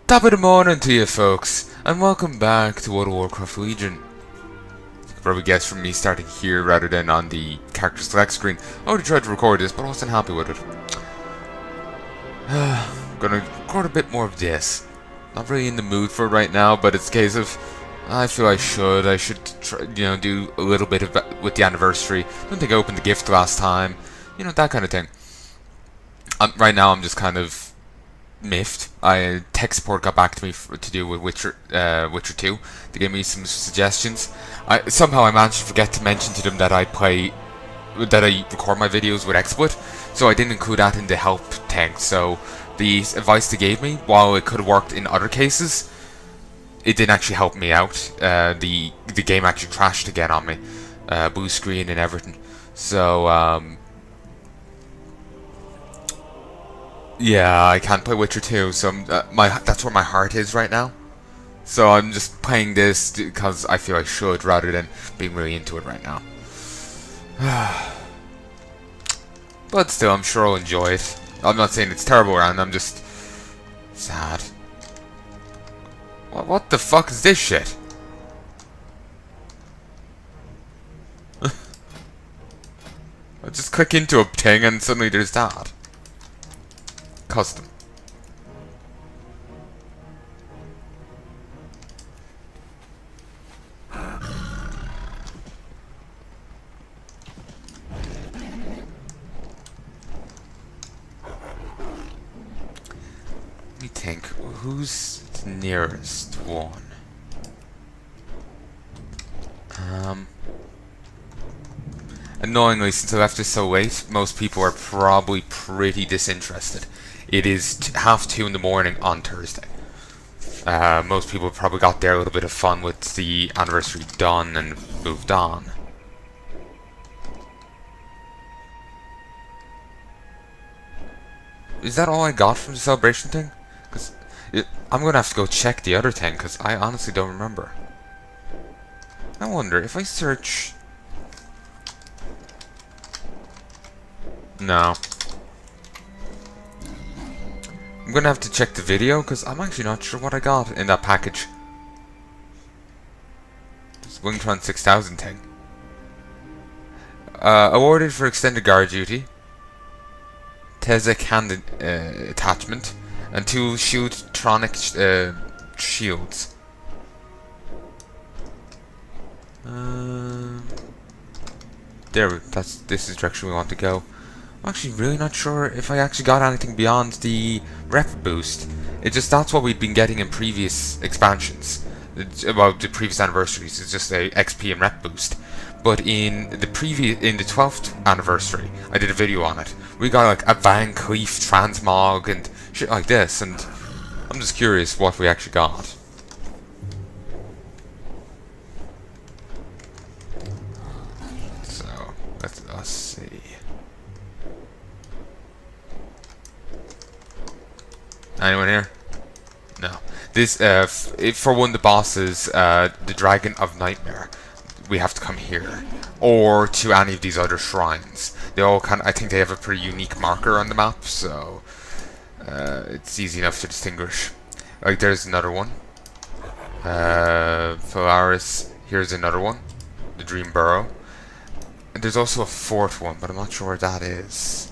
Top of the morning to you folks, and welcome back to World of Warcraft Legion. You can probably guess from me starting here rather than on the character select screen. I already tried to record this, but I wasn't happy with it. I'm gonna record a bit more of this. Not really in the mood for it right now, but it's a case of I feel I should try, do a little bit of with the anniversary. Don't think I opened the gift last time, that kind of thing. Right now I'm just kind of miffed. Tech support got back to me to do with Witcher 2. They gave me some suggestions. Somehow I managed to forget to mention to them that I record my videos with XSplit, so I didn't include that in the help thing. So the advice they gave me, while it could have worked in other cases, it didn't actually help me out. The game actually crashed again on me, blue screen and everything. So yeah, I can't play Witcher 2, so that's where my heart is right now. So I'm just playing this because I feel I should, rather than being really into it right now. But still, I'm sure I'll enjoy it. I'm not saying it's terrible, and I'm just sad. What the fuck is this shit? I just click into a thing and suddenly there's that. Custom. Let me think. Who's the nearest one? Annoyingly, since I left this so late, most people are probably pretty disinterested. It is 2:30 in the morning on Thursday. Most people probably got their little bit of fun with the anniversary done and moved on. Is that all I got from the celebration thing? Because I'm gonna have to go check the other thing, because I honestly don't remember. I wonder if I search. No. I'm gonna have to check the video, because I'm actually not sure what I got in that package. This Wingtron 6000 thing. Awarded for extended guard duty. Kazzak hand attachment. And 2 Shieldtronic shields. This is the direction we want to go. I'm actually really not sure if I actually got anything beyond the rep boost. That's what we'd been getting in previous expansions. Well, the previous anniversaries. It's just a XP and rep boost. But in the 12th anniversary, I did a video on it. We got like a Van Cleef transmog and shit like this, and I'm just curious what we actually got. So let's see. Anyone here? No. This, for one of the bosses, the Dragon of Nightmare, we have to come here, or to any of these other shrines. They all I think they have a pretty unique marker on the map, so it's easy enough to distinguish. Like, there's another one. Polaris. Here's another one. The Dream Burrow. And there's also a 4th one, but I'm not sure where that is.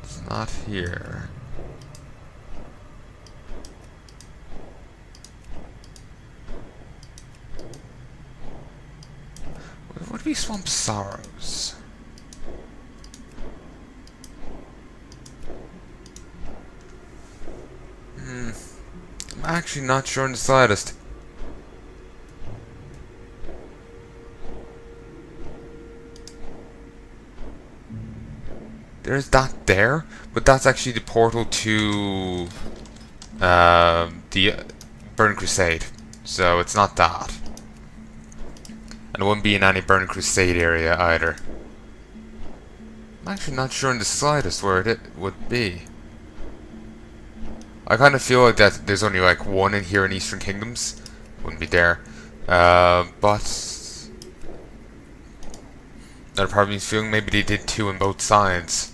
It's not here. Would be Swamp Sorrows. I'm actually not sure in the slightest. There's that there, but that's actually the portal to the Burning Crusade, so it's not that. And it wouldn't be in any Burning Crusade area either. I'm actually not sure in the slightest where it would be. I kind of feel like that there's only like one in here in Eastern Kingdoms. Wouldn't be there. But another part of me is feeling maybe they did 2 on both sides.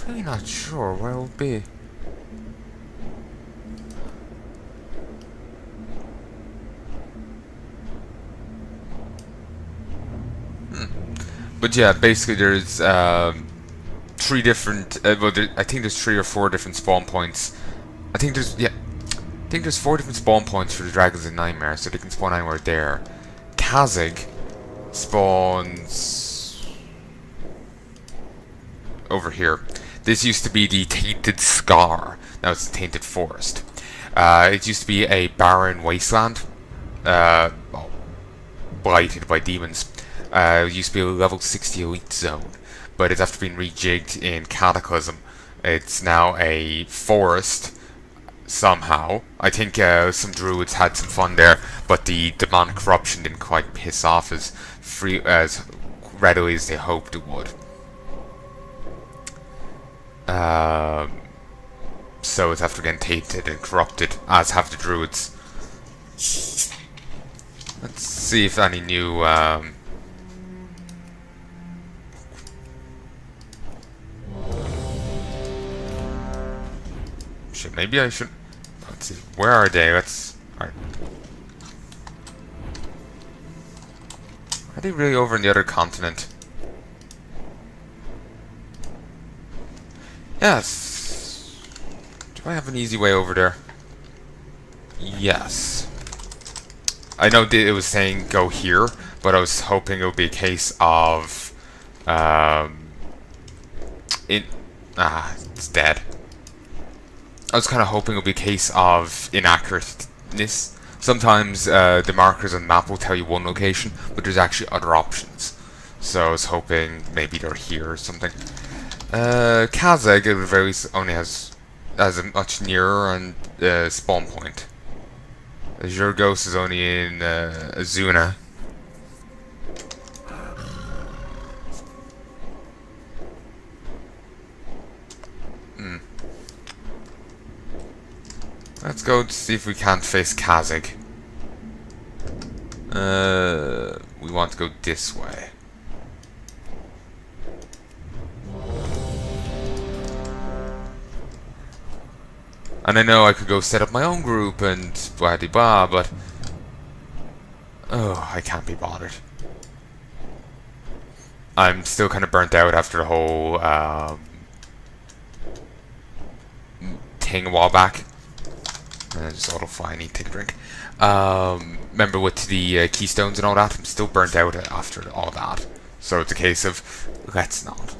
Really not sure where it will be. But yeah, basically there's three different. Well, I think there's 3 or 4 different spawn points. I think there's 4 different spawn points for the dragons in Nightmare, so they can spawn anywhere there. Kazzak spawns over here. This used to be the Tainted Scar. Now it's the Tainted Forest. It used to be a barren wasteland, well, blighted by demons. It used to be a level 60 elite zone, but it's after being rejigged in Cataclysm. It's now a forest, somehow. I think some druids had some fun there, but the demonic corruption didn't quite piss off as readily as they hoped it would. So it's after getting tainted and corrupted, as have the druids. Let's see if any new maybe I should. Let's see. Where are they? Alright. Are they really over in the other continent? Yes. Do I have an easy way over there? Yes. I know it was saying go here, but I was hoping it would be a case of it's dead. I was kind of hoping it would be a case of inaccurateness. Sometimes the markers on the map will tell you one location, but there's actually other options. So I was hoping maybe they're here or something. Kazzak, at the very least, only has a much nearer and spawn point. Azure Ghost is only in Azuna. Let's go to see if we can't face Kazzak. We want to go this way. And I know I could go set up my own group and blah de blah, but oh, I can't be bothered. I'm still kind of burnt out after the whole thing a while back. Just auto-fly, I need to take a drink. Remember with the keystones and all that, I'm still burnt out after all that. So it's a case of, let's not.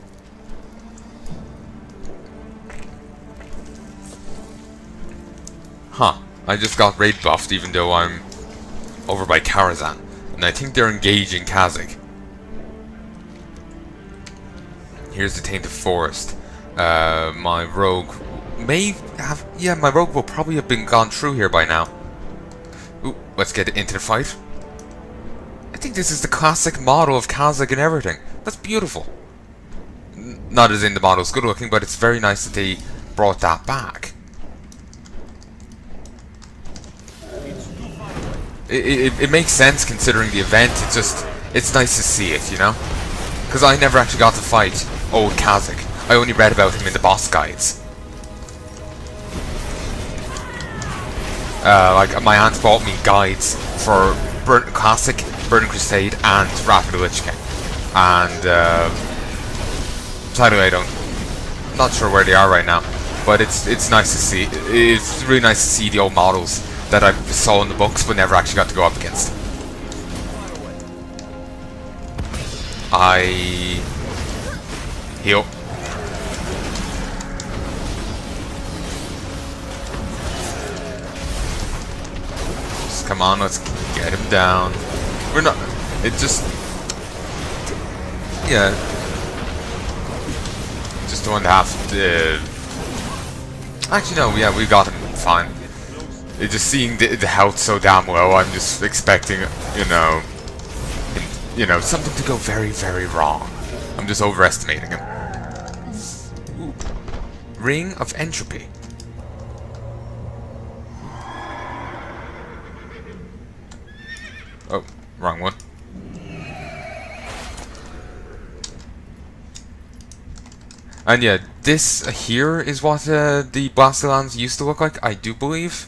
Huh, I just got raid buffed even though I'm over by Karazhan. And I think they're engaging Kazzak. Here's the Tainted Forest. My rogue may have... Yeah, my rogue will probably have been gone through here by now. Ooh, let's get into the fight. I think this is the classic model of Kazzak and everything. That's beautiful. Not as in the model's good looking, but it's very nice that they brought that back. It makes sense considering the event. It's nice to see it, you know? Because I never actually got to fight old Kazzak. I only read about him in the boss guides. Like, my aunt bought me guides for Classic, Burning Crusade, and Wrath of the Lich King. And, so anyway, I'm not sure where they are right now. But it's nice to see. It's really nice to see the old models that I saw in the books, but never actually got to go up against. I... heal. Come on, let's get him down. We're not... It just... Yeah. Just don't have to... Actually, no, yeah, we got him fine. It's just seeing the health so damn low, I'm just expecting, something to go very, very wrong. I'm just overestimating him. Ooh. Ring of Entropy. Oh, wrong one. And yeah, this here is what the Blastolands used to look like, I do believe.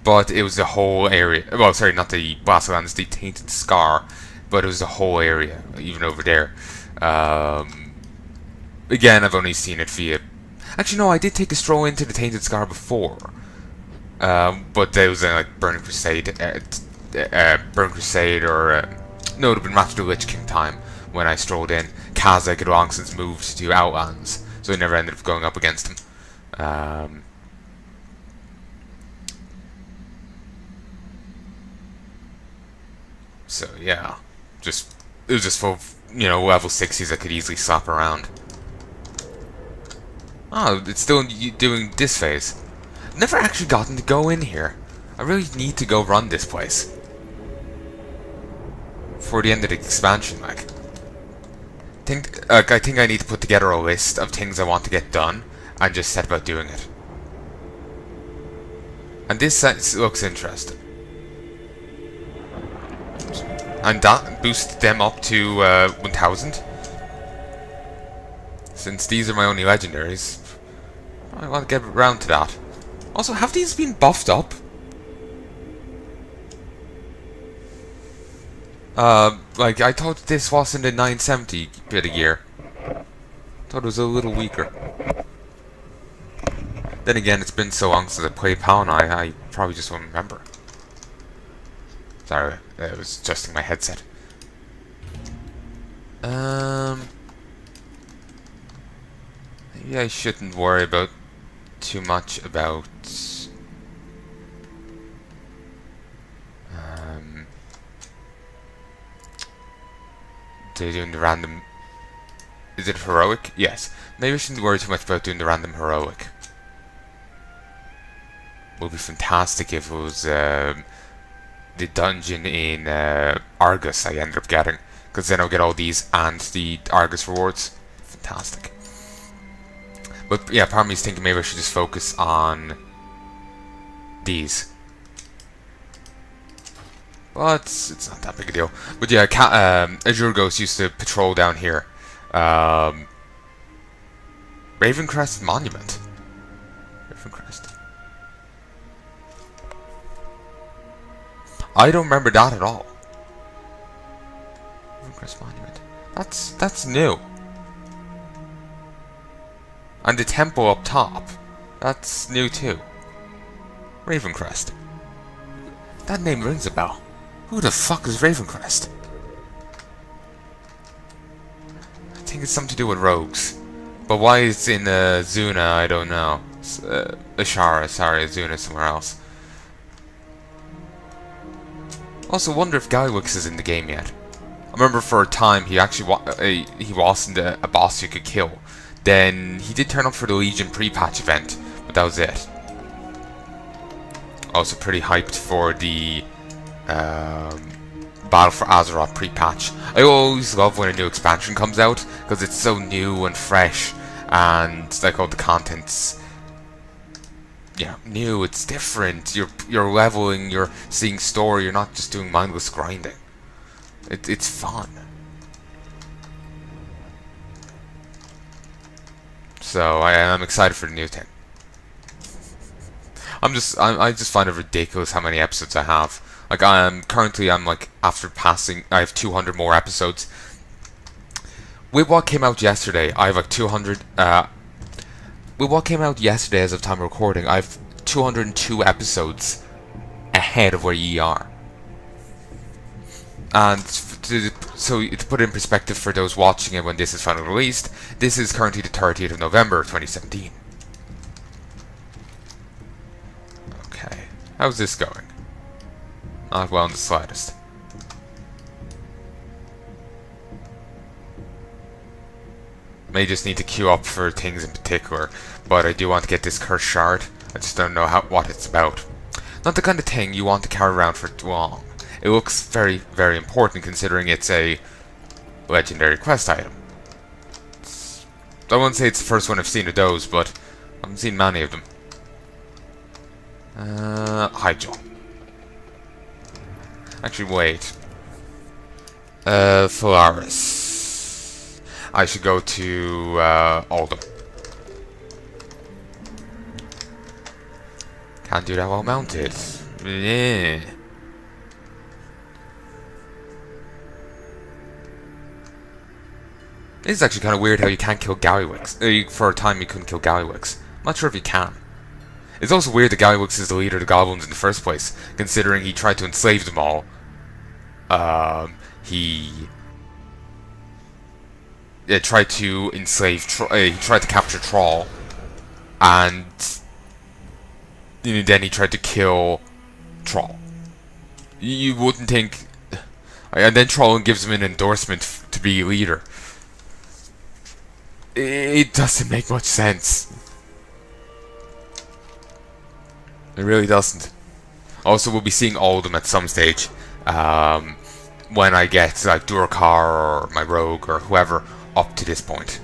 But it was the whole area. Well, sorry, not the Blastolands, the Tainted Scar. But it was the whole area, even over there. Again, I've only seen it via... Actually, no, I did take a stroll into the Tainted Scar before. But there was like Burning Crusade, or... no, it would have been Wrath of the Lich King time when I strolled in. Kazzak had long since moved to Outlands, so I never ended up going up against him. So yeah, it was just full of, level 60s I could easily slap around. Oh, it's still doing this phase. Never actually gotten to go in here. I really need to go run this place before the end of the expansion, like. I think I need to put together a list of things I want to get done and just set about doing it. And this looks interesting. And that boosted them up to 1000. Since these are my only legendaries, I want to get around to that. Also, have these been buffed up? Like, I thought this wasn't a 970 bit a year. Thought it was a little weaker. Then again, it's been so long since I played Palnai, I probably just won't remember. Sorry, I was adjusting my headset. Maybe I shouldn't worry about too much about... doing the random... Is it heroic? Yes. Maybe I shouldn't worry too much about doing the random heroic. Would be fantastic if it was the dungeon in Argus I ended up getting, because then I'll get all these and the Argus rewards. Fantastic. But yeah, part of me is thinking maybe I should just focus on these. But it's not that big a deal. But yeah, Azure Ghost used to patrol down here. Ravencrest Monument. Ravencrest. I don't remember that at all. Ravencrest Monument. That's new. And the temple up top. That's new too. Ravencrest. That name rings a bell. Who the fuck is Ravencrest? I think it's something to do with rogues. But why it's in Zuna, I don't know. Ashara, sorry, Zuna somewhere else. Also wonder if Galwix is in the game yet. I remember for a time he actually he wasn't a boss you could kill. Then he did turn up for the Legion pre-patch event, but that was it. Also pretty hyped for the Battle for Azeroth pre-patch. I always love when a new expansion comes out because it's so new and fresh, and like all the content's new. It's different. You're leveling. You're seeing story. You're not just doing mindless grinding. It's fun. So I am excited for the new thing. I just find it ridiculous how many episodes I have. Like currently I'm like after passing, I have 200 more episodes. With what came out yesterday, I have like 200. With what came out yesterday as of time of recording, I have 202 episodes ahead of where ye are. And to put it in perspective for those watching it when this is finally released, this is currently the 30th of November 2017. Okay, how's this going? Not well in the slightest. May just need to queue up for things in particular, but I do want to get this cursed shard. I just don't know what it's about. Not the kind of thing you want to carry around for too long. It looks very, very important considering it's a legendary quest item. I won't say it's the first one I've seen of those, but I haven't seen many of them. Hyjal. Actually, wait. Phalaris. I should go to Oldham. Can't do that while mounted. Yeah. It's actually kind of weird how you can't kill Gallywix. For a time you couldn't kill Gallywix. I'm not sure if you can. It's also weird that Gallywix is the leader of the goblins in the first place, considering he tried to enslave them all. He tried to enslave. He tried to capture Troll, and then he tried to kill Troll. You wouldn't think. And then Troll gives him an endorsement to be leader. It doesn't make much sense. It really doesn't. Also, we'll be seeing all of them at some stage. When I get like Durakar or my Rogue or whoever up to this point.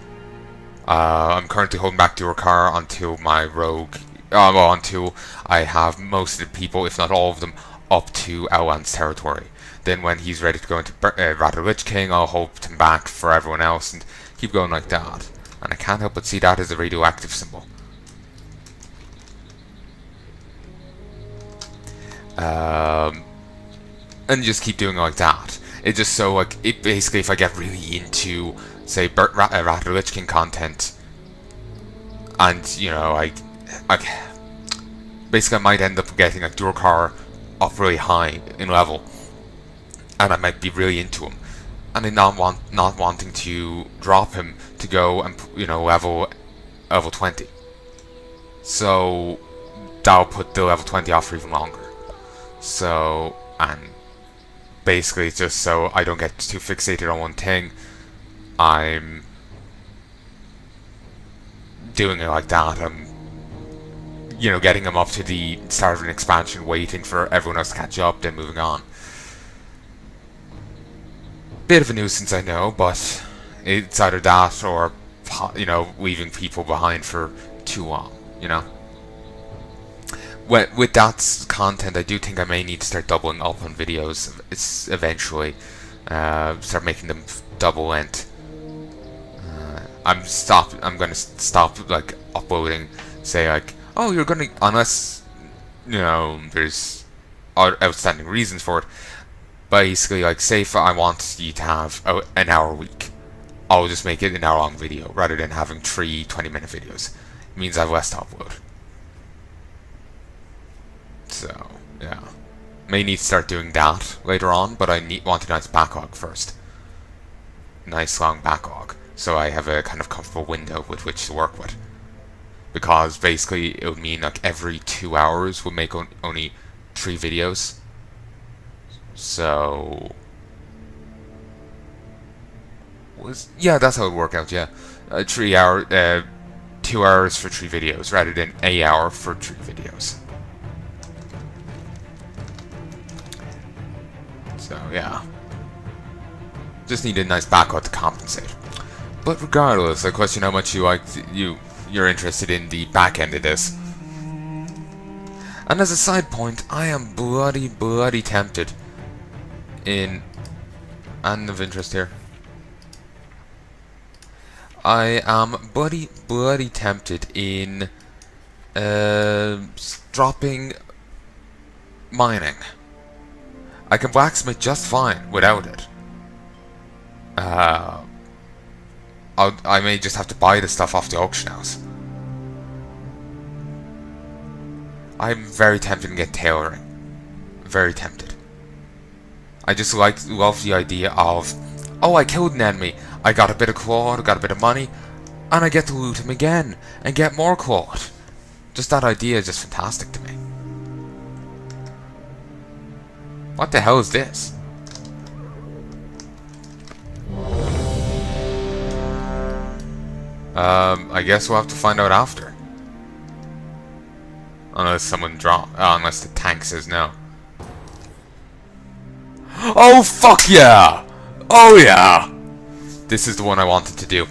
I'm currently holding back Durakar until my Rogue, until I have most of the people, if not all of them, up to Outland's territory. Then when he's ready to go into Wrath of the Lich King, I'll hold him back for everyone else and keep going like that. And I can't help but see that as a radioactive symbol. And just keep doing it like that. It's just so like it basically, if I get really into say Wrath of the Lich King content, and you know I basically I might end up getting like Durakar up really high in level, and I might be really into him, and then not wanting to drop him to go and level 20. So that'll put the level 20 off for even longer. So, and basically just so I don't get too fixated on one thing, I'm doing it like that. I'm getting them up to the start of an expansion, waiting for everyone else to catch up, then moving on. Bit of a nuisance, I know, but it's either that or leaving people behind for too long, With that content, I do think I may need to start doubling up on videos. It's eventually start making them double length. I'm gonna stop like uploading. Say like, oh, you're gonna, unless there's outstanding reasons for it. Basically, like, say if I want you to have an hour a week, I'll just make it an hour-long video rather than having 3 20-minute videos. It means I have less to upload. So, yeah. May need to start doing that later on, but I want a nice backlog first. Nice long backlog, so I have a kind of comfortable window with which to work with. Because basically it would mean like every 2 hours we'll make only 3 videos. So... yeah, that's how it would work out, yeah. 2 hours for 3 videos rather than an hour for 3 videos. So, yeah. Just need a nice backlog to compensate. But regardless, I question how much you're interested in the back end of this. And as a side point, I am bloody tempted in... and of interest here. I am bloody tempted in dropping mining. I can blacksmith just fine without it. I may just have to buy the stuff off the auction house. I'm very tempted to get tailoring. Very tempted. I just love the idea of, oh, I killed an enemy, I got a bit of cloth, got a bit of money, and I get to loot him again and get more cloth. Just that idea is just fantastic to me. What the hell is this? I guess we'll have to find out after. Unless unless the tank says no. Oh, fuck yeah! Oh yeah! This is the one I wanted to do.